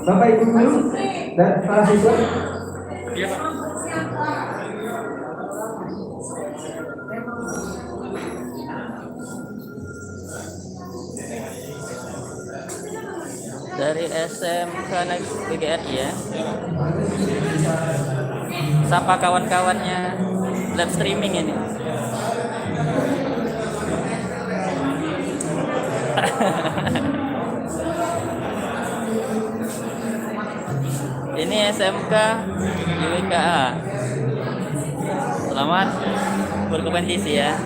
Bapak Ibu guru dan para siswa. Iya, Pak. Dari SMK Negeri PGRI ya. Sapa kawan-kawannya live streaming ini. Ini SMK IWKA. Selamat berkompetisi ya.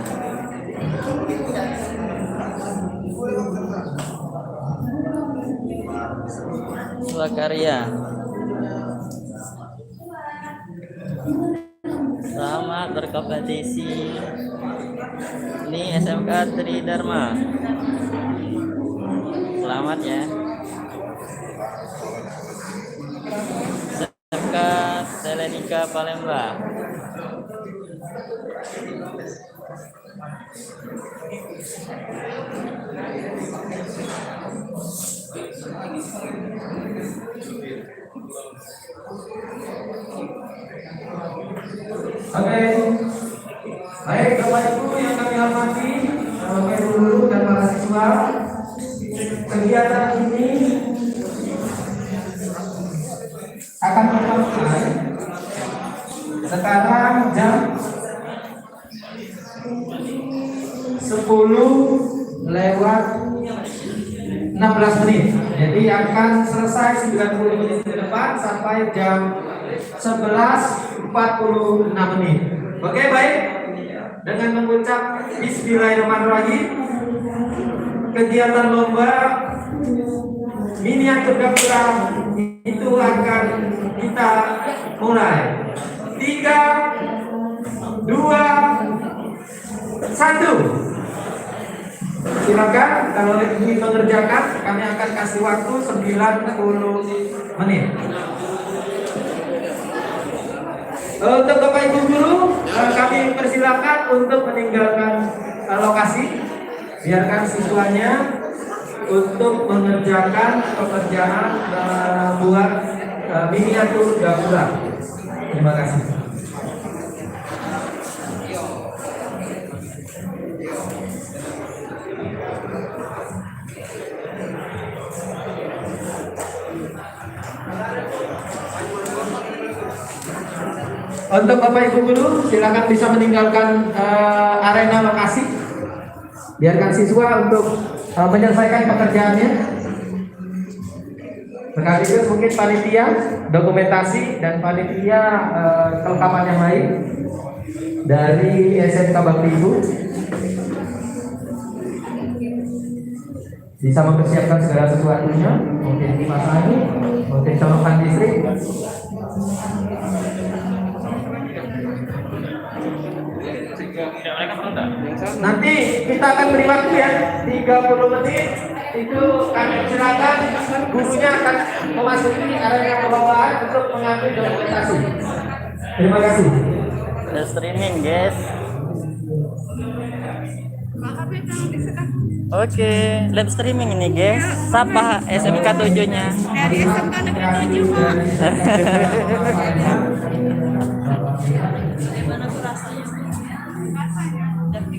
Swakarya. Selamat berkompetisi. Ini SMK Tridharma. Selamat ya. SMK Selenika Palembang. Oke, baik Bapak Ibu yang kami hormati, Bapak Ibu guru dan para siswa, kegiatan ini akan kita mulai sekarang jam 10:16. Jadi akan selesai 90 menit ke depan sampai jam 11:46. Oke, baik. Dengan mengucap Bismillahirrahmanirrahim, kegiatan lomba miniatur gapura itu akan kita mulai. 3, 2, 1. Silakan, kalau ingin mengerjakan kami akan kasih waktu 90 menit. Untuk Bapak Ibu guru, kami persilakan untuk meninggalkan lokasi. Biarkan siswanya untuk mengerjakan pekerjaan buat miniatur gapura. Terima kasih. Untuk Bapak Ibu guru, silakan bisa meninggalkan arena lokasi. Biarkan siswa untuk menyelesaikan pekerjaannya. Sekaligus mungkin panitia dokumentasi dan panitia kelengkapan yang lain dari SMK Bakti Ibu bisa mempersiapkan segala sesuatunya, mungkin kipas angin, mungkin colokan listrik. Nanti kita akan beri waktu ya 30 menit. Itu kami silakan gurunya akan memasuki area pembawaan untuk mengambil dokumentasi. Terima kasih. Ada streaming guys. Oke, live streaming ini guys. Sapa SMK 7-nya. Dari SMK Negeri 7.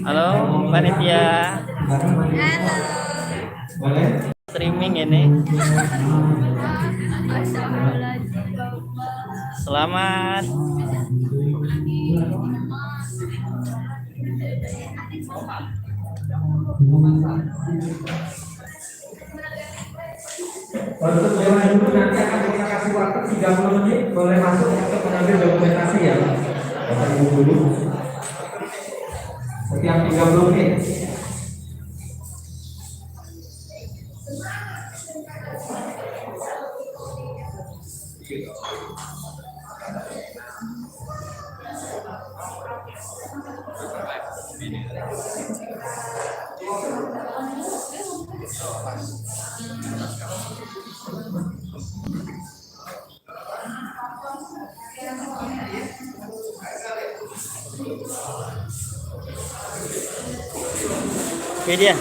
Halo, panitia. Halo. Streaming ini. Selamat. Untuk Bapak Ibu nanti akan kita kasih waktu 30 menit, boleh masuk untuk mengambil dokumentasi ya. Bapak Ibu dulu. Setiap 30 menit. Oke dia.